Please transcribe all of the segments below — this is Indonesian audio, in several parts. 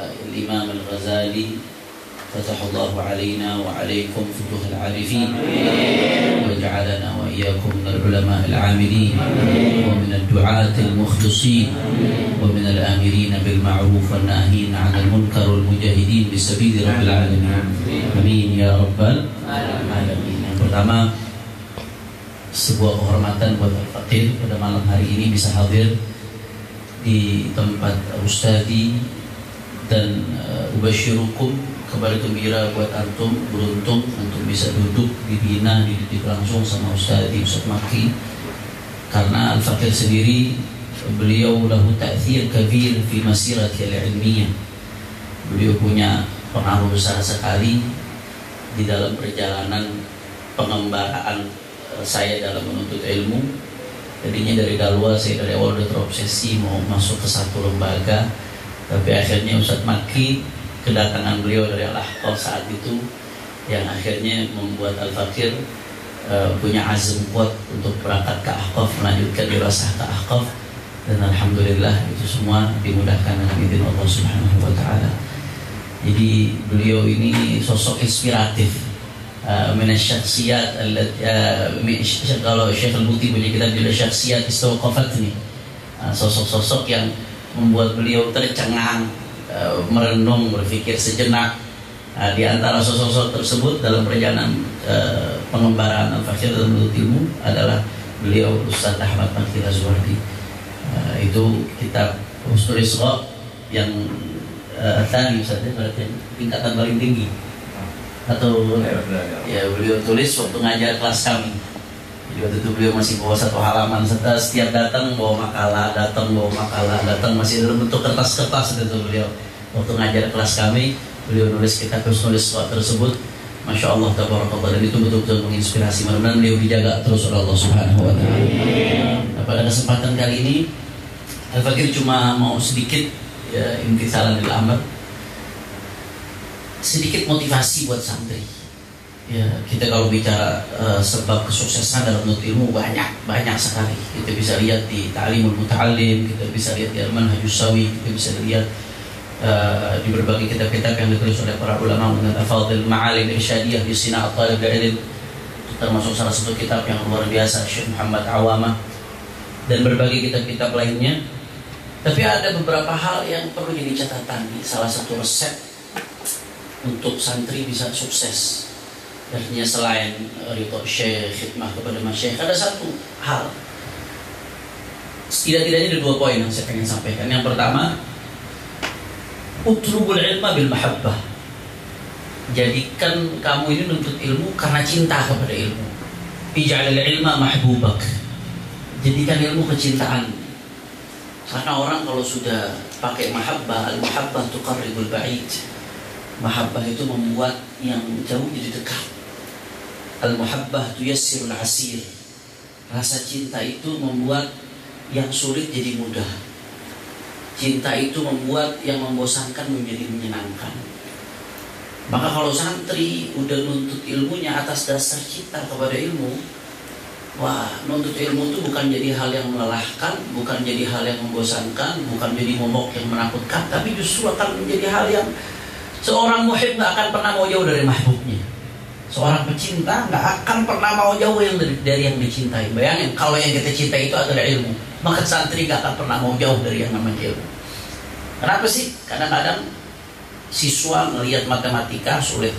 الإمام الغزالي فتح الله علينا وعليكم فتوح العارفين وجعلنا وإياكم من العلماء العاملين ومن الدعاة المخلصين ومن الآمرين بالمعروف والناهين عن المنكر والمجاهدين بسبيل رب العالمين آمين يا رب العالمين. Yang pertama, sebuah kehormatan buat Al-Faqir pada malam hari ini bisa hadir di tempat Ustadi, dan ubasyirukum, kabar gembira buat antum, beruntung untuk bisa duduk dibina, dididik langsung sama Ustadi Ustaz Maki, karena Al-Faqir sendiri beliau lahu ta'thir kabir fi masirati al-ilmiyah. Beliau punya pengaruh besar sekali di dalam perjalanan pengembaraan saya dalam menuntut ilmu. Jadinya dari Dalwa saya dari awal udah terobsesi mau masuk ke satu lembaga, tapi akhirnya Ustaz Maki, kedatangan beliau dari Al-Ahqaf saat itu yang akhirnya membuat Al-Faqir punya azam kuat untuk berangkat ke Ahqaf, melanjutkan dirasah ke Ahqaf, dan alhamdulillah itu semua dimudahkan dengan izin Allah Subhanahu wa taala. Jadi beliau ini sosok inspiratif. Minasyakhsiyat kalau Syekh Al-Buti punya kitab judul Syakhsiyat Istawqafatni, sosok-sosok yang membuat beliau tercengang, merenung, berpikir sejenak. Di antara sosok-sosok tersebut dalam perjalanan pengembaraan Al-Faqir dalam menuntut ilmu adalah beliau Ustaz Ahmad Maki Azwardi. Itu kitab Husnul Isra yang tadi Ustaznya berarti tingkatan paling tinggi, atau ya beliau tulis waktu ngajar kelas kami. Jadi waktu itu beliau masih bawa satu halaman, setiap datang bawa makalah, datang masih dalam bentuk kertas-kertas itu beliau. Waktu ngajar kelas kami, beliau nulis kitab Husnul Isra tersebut. Masya Allah tabarakallah, dan itu betul-betul menginspirasi. Mudah-mudahan beliau dijaga terus oleh Allah Subhanahu wa taala. Nah, pada kesempatan kali ini Al-Faqir cuma mau sedikit ya, imtithalan lil amr, sedikit motivasi buat santri. Ya, kita kalau bicara sebab kesuksesan dalam menuntut ilmu banyak sekali. Kita bisa lihat di Ta'limul Muta'allim, kita bisa lihat di Al-Manhajus Sawi, kita bisa lihat di berbagai kitab-kitab yang ditulis oleh para ulama mengenai Afadhil Ma'alim Irsyadiyah di Sina'at Talib Ilm, termasuk salah satu kitab yang luar biasa Syekh Muhammad Awamah, dan berbagai kitab-kitab lainnya. Tapi ada beberapa hal yang perlu jadi catatan. Salah satu resep untuk santri bisa sukses, artinya selain ridho syekh, khidmah kepada masyayikh, ada satu hal, setidak-tidaknya ada 2 poin yang saya pengen sampaikan. Yang pertama, utlubul ilma bil mahabbah. Jadikan kamu ini nuntut ilmu karena cinta kepada ilmu. Ij'alil ilma mahbubak. Jadikan ilmu kecintaan. Karena orang kalau sudah pakai mahabbah, al-mahabbah tuqarribul ba'id. Mahabbah itu membuat yang jauh jadi dekat. Al-muhabbah tuyassirul asir. Rasa cinta itu membuat yang sulit jadi mudah. Cinta itu membuat yang membosankan menjadi menyenangkan. Maka kalau santri udah nuntut ilmunya atas dasar cinta kepada ilmu, wah, nuntut ilmu itu bukan jadi hal yang melelahkan, bukan jadi hal yang membosankan, bukan jadi momok yang menakutkan, tapi justru akan menjadi hal yang seorang muhib gak akan pernah mau jauh dari mahbubnya. Seorang pecinta gak akan pernah mau jauh dari yang dicintai. Bayangin kalau yang kita cintai itu adalah ilmu, maka santri gak akan pernah mau jauh dari yang namanya ilmu. Kenapa sih? Kadang-kadang siswa melihat matematika sulit,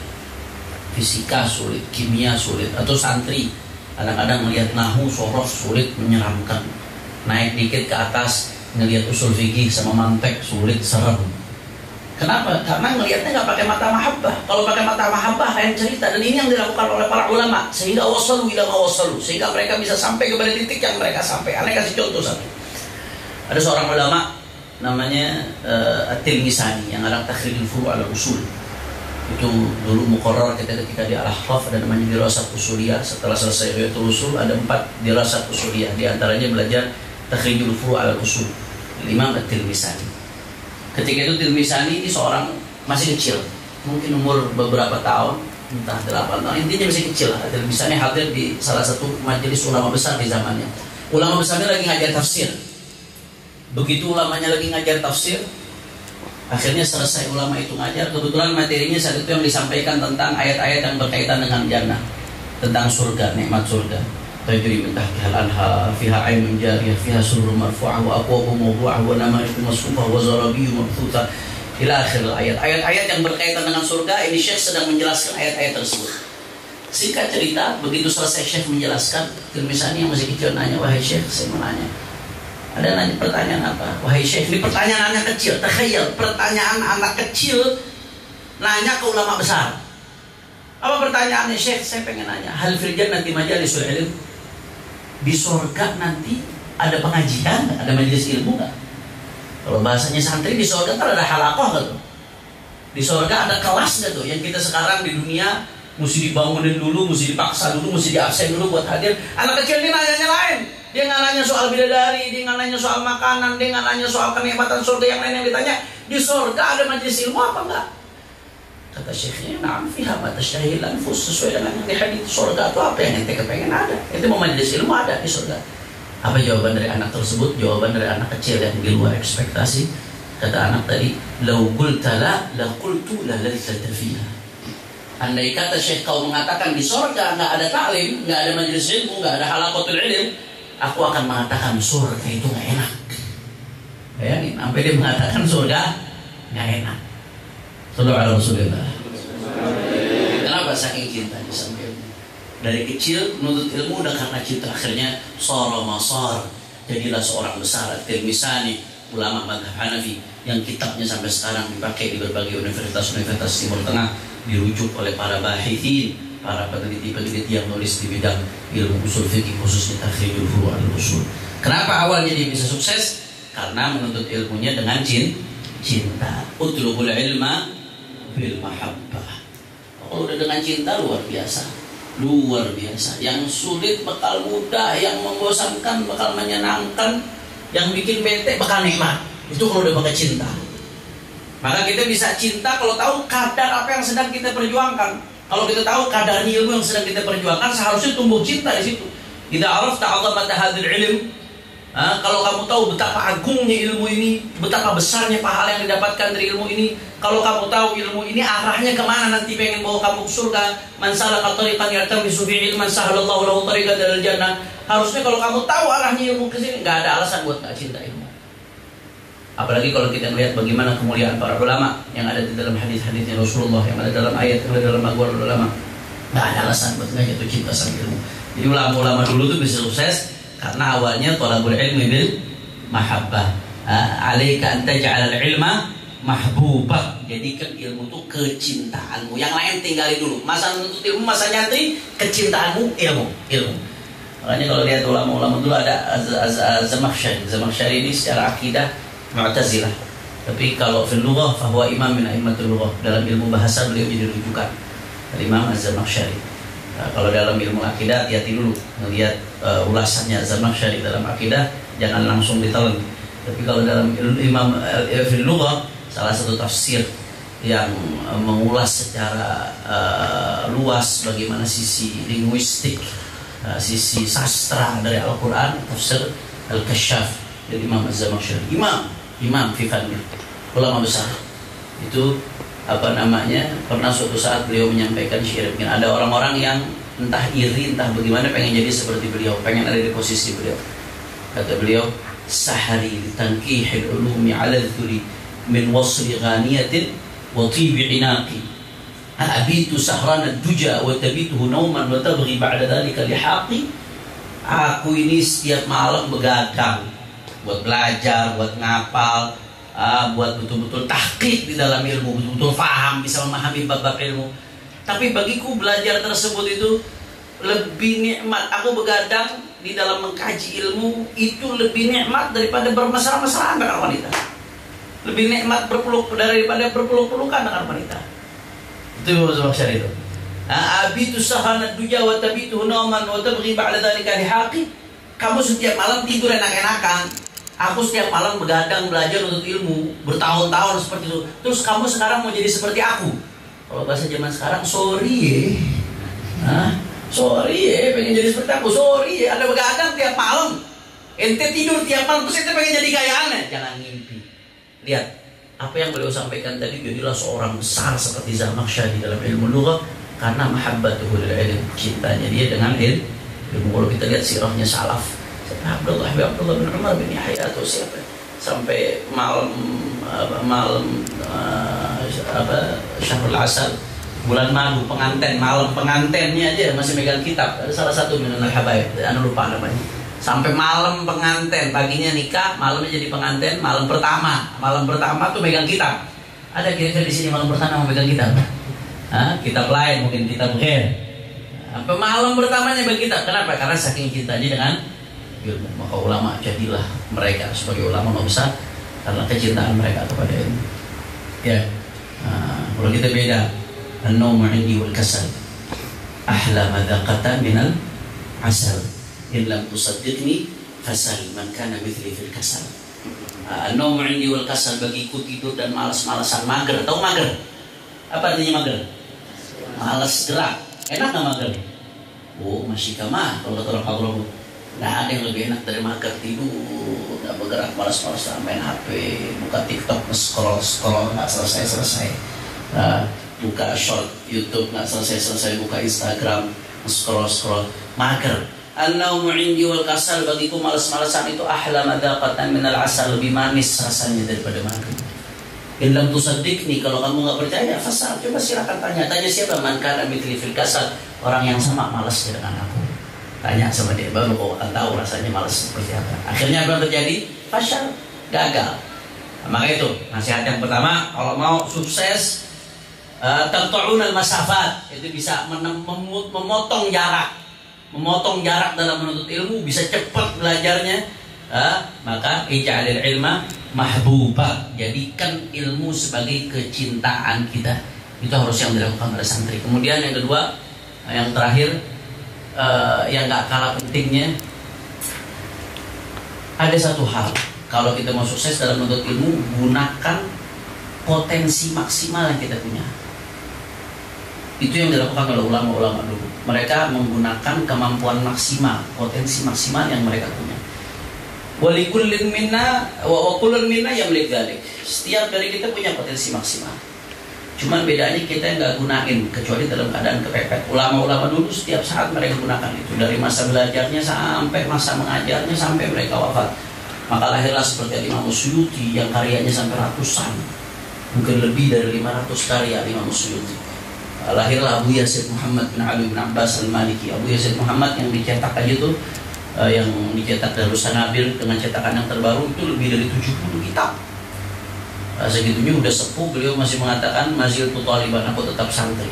fisika sulit, kimia sulit, atau santri kadang-kadang melihat nahu, sorof sulit, menyeramkan. Naik dikit ke atas ngelihat usul fikih sama mantek sulit, serem. Kenapa? Karena ngelihatnya nggak pakai mata mahabbah. Kalau pakai mata mahabbah lain cerita. Dan ini yang dilakukan oleh para ulama, sehingga wasalu ila ma wasalu, sehingga mereka bisa sampai kepada titik yang mereka sampai. Aneh kasih contoh satu. Ada seorang ulama namanya At-Tilmisani yang ada Takhrijul Furu' ala Usul. Itu dulu muqarrar kita ketika di Al-Ahqaf ada namanya dirasat usuliyah. Setelah selesai Riyatul Usul ada 4 dirasat usuliyah. Di antaranya belajar Takhrijul Furu' ala Usul, Imam At-Tilmisani. Ketika itu Tilmisani ini seorang masih kecil, mungkin umur beberapa tahun, entah 8 tahun, intinya masih kecil. Tilmisani hadir di salah satu majelis ulama besar di zamannya. Ulama besarnya lagi ngajar tafsir. Begitu ulamanya lagi ngajar tafsir, Akhirnya selesai ulama itu ngajar. Kebetulan materinya saat itu yang disampaikan tentang ayat-ayat yang berkaitan dengan jannah, tentang surga, nikmat surga. Tajri min tahtiha al-anhar, fiha 'ainun jariyah, fiha sururun marfu'ah wa akwabun mawdu'ah wa namarukum masfuufah wa zarabiyyu mabthutha ila akhir ayat. Ayat-ayat yang berkaitan dengan surga, ini Syekh sedang menjelaskan ayat-ayat tersebut. Singkat cerita, begitu selesai Syekh menjelaskan, Tilmisani yang masih kecil nanya, "Wahai Syekh, saya mau nanya." Ada nanya pertanyaan apa? "Wahai Syekh," ini pertanyaan anak kecil, takhayal, pertanyaan anak kecil nanya ke ulama besar. Apa pertanyaannya Syekh? Saya pengen nanya, hal fil jannati majalisul ilm? Di surga nanti ada pengajian, ada majelis ilmu nggak? Kalau bahasanya santri di surga kan ada halaqah kan? Di surga ada kelas nggak tuh? Yang kita sekarang di dunia mesti dibangunin dulu, mesti dipaksa dulu, mesti diabsen dulu buat hadir. Anak kecil ini nanyanya lain. Dia nggak nanya soal bidadari, dia nggak nanya soal makanan, dia nggak nanya soal kenikmatan surga. Yang lain yang ditanya, di surga ada majelis ilmu apa enggak? Kata Syekhnya, "Na'am fiha ma tashtahil anfus," sesuai dengan yang di hadits. Surga itu apa yang ente kepengen ada. Itu mau majelis ilmu ada di surga. Apa jawaban dari anak tersebut? Jawaban dari anak kecil yang di luar ekspektasi. Kata anak tadi, "Lau qulta la qultu la ladzata fiha." Andai kata Syekh kau mengatakan di surga enggak ada taklim, enggak ada majelis ilmu, enggak ada halaqatul ilm, aku akan mengatakan surga itu enggak enak. Bayangin, sampai dia mengatakan surga enggak enak. Sallallahu alaihi wasallam. Kenapa saking cintanya sama ilmu? Dari kecil menuntut ilmu udah karena cinta, akhirnya sara masar, jadilah seorang besar. Tilmisani, ulama mazhab Hanafi yang kitabnya sampai sekarang dipakai di berbagai universitas Timur Tengah, dirujuk oleh para bahithin, para peneliti-peneliti yang nulis di bidang ilmu usul fikih, khususnya takhrijul furu' al-usul. Kenapa awalnya dia bisa sukses? Karena menuntut ilmunya dengan cinta. Utlubul ilma bil mahabbah. Kalau udah dengan cinta luar biasa. Luar biasa. Yang sulit bakal mudah, yang membosankan bakal menyenangkan, yang bikin bete bakal nikmat. Itu kalau udah pakai cinta. Maka kita bisa cinta kalau tahu kadar apa yang sedang kita perjuangkan. Kalau kita tahu kadarnya ilmu yang sedang kita perjuangkan, seharusnya tumbuh cinta di situ. Idza arafta 'azamata hadzal ilm, kalau kamu tahu betapa agungnya ilmu ini, betapa besarnya pahala yang didapatkan dari ilmu ini, kalau kamu tahu ilmu ini arahnya kemana, nanti pengen bawa kamu ke surga, man salaka tariqan yaltamisu fihi ilman sahalallahu lahu tariqan ilal jannah. Harusnya kalau kamu tahu arahnya ilmu ke sini, nggak ada alasan buat nggak cinta ilmu. Apalagi kalau kita melihat bagaimana kemuliaan para ulama yang ada di dalam hadis-hadisnya Rasulullah, yang ada dalam ayat, yang ada dalam aqwal ulama, nggak ada alasan buat nggak jatuh cinta sama ilmu. Jadi ulama-ulama dulu tuh bisa sukses karena awalnya thalabul ilmi bil mahabbah. Alaika an taj'al al-ilma mahbubah. Jadikan ilmu itu kecintaanmu. Yang lain tinggalin dulu. Masa menuntut ilmu, masa nyantri, kecintaanmu ilmu. Makanya kalau lihat ulama-ulama dulu ada Zamakhsyari. Zamakhsyari ini secara akidah Mu'tazilah. Tapi kalau fil lughah fahuwa imam min a'immatul lughah. Dalam ilmu bahasa beliau jadi rujukan. Imam Az-Zamakhsyari. Kalau dalam ilmu akidah hati-hati dulu melihat ulasannya Zamakhsyari dalam akidah, jangan langsung ditelan. Tapi kalau dalam Imam fil lughah, salah satu tafsir yang mengulas secara luas bagaimana sisi linguistik, sisi sastra dari Al-Qur'an, tafsir Al-Kasyaf dari Imam Az-Zamakhsyari. Imam fi fanni, ulama besar. Itu pernah suatu saat beliau menyampaikan syair. Mungkin ada orang-orang yang entah iri, entah bagaimana pengen jadi seperti beliau, pengen ada di posisi beliau. Kata beliau, "Sahari tankihil ulumi ala dhuri min wasri ghaniyatin wa tibi inaqi. Abitu sahran ad-duja wa tabituhu nauman wa tabghi ba'da dhalika lihaqi." Aku ini setiap malam begadang buat belajar, buat ngapal, buat betul-betul tahqiq di dalam ilmu, betul-betul paham, bisa memahami bab-bab ilmu. Tapi bagiku belajar tersebut itu lebih nikmat. Aku begadang di dalam mengkaji ilmu itu lebih nikmat daripada bermesra-mesraan dengan wanita. Lebih nikmat daripada berpeluk-pelukan dengan wanita. Itu maksud itu. Abitu sahanad duja wa tabitu nauman wa tabghi ba'da dzalika lihaqi. Kamu setiap malam tidur enak-enakan. Aku setiap malam begadang belajar untuk ilmu bertahun-tahun seperti itu. Terus kamu sekarang mau jadi seperti aku? Kalau bahasa zaman sekarang, sorry pengen jadi seperti aku. Sorry ada begadang tiap malam. Ente tidur tiap malam terus ente pengen jadi kayak aneh. Jangan ngimpi. Lihat, apa yang beliau sampaikan tadi, jadilah seorang besar seperti Zamakhsyari dalam ilmu lughah karena mahabbatuhu lil ilm, cintanya dia dengan ilmu. Kalau kita lihat sirahnya salaf, Abdullah bin Umar bin Yahya atau siapa, sampai malam Syahrul Asal, bulan madu, pengantin, malam pengantinnya aja masih megang kitab. Ada salah satu minanul habaib, anu lupa namanya. Sampai malam pengantin, paginya nikah, malamnya jadi pengantin, malam pertama tuh megang kitab. Ada kira-kira di sini malam pertama megang kitab? Kitab lain, mungkin kitab ghair. Sampai malam pertamanya megang kitab. Kenapa? Karena saking cintanya dengan ilmu. Maka ulama jadilah mereka sebagai ulama besar karena kecintaan mereka kepada ilmu. Ya, kalau kita beda, an-nawmu 'indi wal kasal ahla madaqatan minal asal. In lam tusaddiqni fasal man kana mithli fil kasal. An-nawmu 'indi wal kasal, bagiku tidur dan malas-malasan, mager. Tahu mager? Apa artinya mager? Malas gerak. Enak nggak mager? Oh, masih kamar kalau kata orang Pablo. Nggak ada yang lebih enak dari mager, tidur, nggak bergerak, malas-malasan, main HP, buka TikTok, scroll nggak selesai. Buka short YouTube nggak selesai, buka Instagram, scroll, mager. An-nawmu 'indi wal kasal, bagiku malas-malasan itu ahla madaqatan minal asal, lebih manis rasanya daripada mager. In lam tusaddiqni, kalau kamu nggak percaya, fasal, coba silakan tanya siapa, man kana mithli fil kasal, orang yang sama malas dengan aku. Tanya sama dia, baru kau akan tahu rasanya malas seperti apa. Akhirnya apa yang terjadi? Fasyal, gagal. Maka itu nasihat yang pertama, kalau mau sukses, taqta'unal masafat, itu bisa memotong jarak dalam menuntut ilmu, bisa cepat belajarnya. Maka ij'alil ilma mahbuba, jadikan ilmu sebagai kecintaan kita. Itu harus yang dilakukan oleh santri. Kemudian yang kedua, yang terakhir, yang gak kalah pentingnya, ada satu hal, kalau kita mau sukses dalam menuntut ilmu, gunakan potensi maksimal yang kita punya. Itu yang dilakukan oleh ulama-ulama dulu. Mereka menggunakan kemampuan maksimal, potensi maksimal yang mereka punya. Walikullin minna wa kullun minna yamlik dzalik. Setiap dari kita punya potensi maksimal. Cuman bedanya kita nggak gunain, kecuali dalam keadaan kepepet. Ulama-ulama dulu setiap saat mereka gunakan itu, dari masa belajarnya sampai masa mengajarnya, sampai mereka wafat. Maka lahirlah seperti Imam Suyuti yang karyanya sampai ratusan, mungkin lebih dari 500 karya Imam Suyuti. Lahirlah Abu Yazid Muhammad bin Ali bin Abbas al-Maliki. Abu Yazid Muhammad yang dicetak aja tuh, yang dicetak Darus Sanabil dengan cetakan yang terbaru itu lebih dari 70 kitab. Segitunya udah sepuh, beliau masih mengatakan mazil tutaliban, aku tetap santri.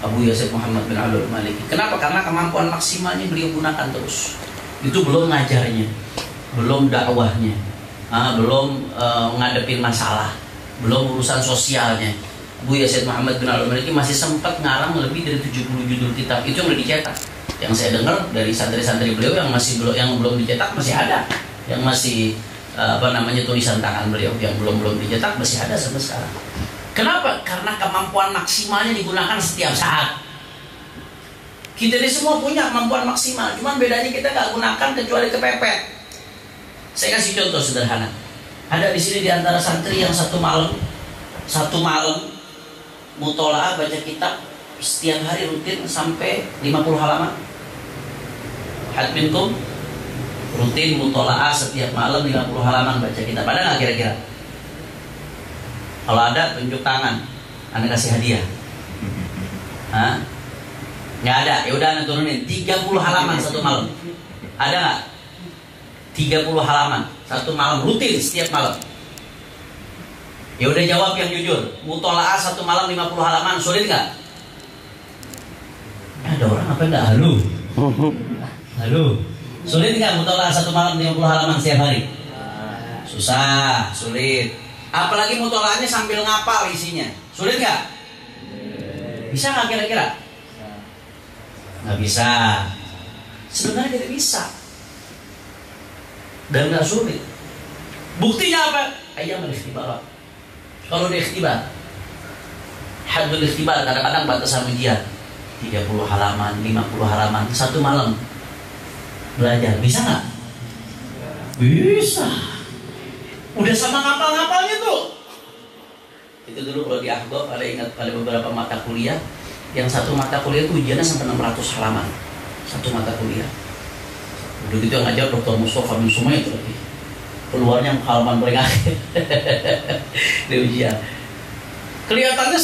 Abu Yazid Muhammad bin Ali al-Maliki. Kenapa? Karena kemampuan maksimalnya beliau gunakan terus. Itu belum ngajarnya, belum dakwahnya, belum ngadepin masalah, belum urusan sosialnya. Abu Yazid Muhammad bin Ali al-Maliki masih sempat ngarang lebih dari 70 judul kitab. Itu yang udah dicetak. Yang saya dengar dari santri-santri beliau yang belum dicetak masih ada, yang masih tulisan tangan beliau yang belum dicetak masih ada sampai sekarang. Kenapa? Karena kemampuan maksimalnya digunakan setiap saat. Kita ini semua punya kemampuan maksimal, cuman bedanya kita nggak gunakan kecuali kepepet. Saya kasih contoh sederhana. Ada di sini di antara santri yang satu malam mutolaah baca kitab setiap hari rutin sampai 50 halaman. Had minkum rutin mutolaah setiap malam 50 halaman baca kitab. Ada nggak kira-kira? Kalau ada tunjuk tangan, Anda kasih hadiah. Nggak ada, ya udah Anda turunin 30 halaman satu malam. Ada nggak? 30 halaman satu malam rutin setiap malam. Ya udah jawab yang jujur. Mutolaah satu malam 50 halaman sulit nggak? Ada orang apa enggak? Halo. Sulit nggak mutolaah satu malam 50 halaman setiap hari? Susah, sulit. Apalagi mutolaahnya sambil ngapal isinya. Sulit nggak? Bisa nggak kira-kira? Nggak bisa. Sebenarnya tidak bisa. Dan nggak sulit. Buktinya apa? Ayam ikhtibar. Kalau di ikhtibar, hadul ikhtibar, kadang-kadang batasan ujian 30 halaman, 50 halaman satu malam belajar, bisa nggak? Bisa. Udah sama ngapal-ngapalnya tuh. Itu dulu kalau di Ahdaf ada ingat ada beberapa mata kuliah, yang satu mata kuliah itu ujiannya sampai 600 halaman. Satu mata kuliah. Udah gitu yang ngajar Dr. Mustafa bin Sumay itu lagi. Keluarnya halaman paling akhir. Di ujian. Kelihatannya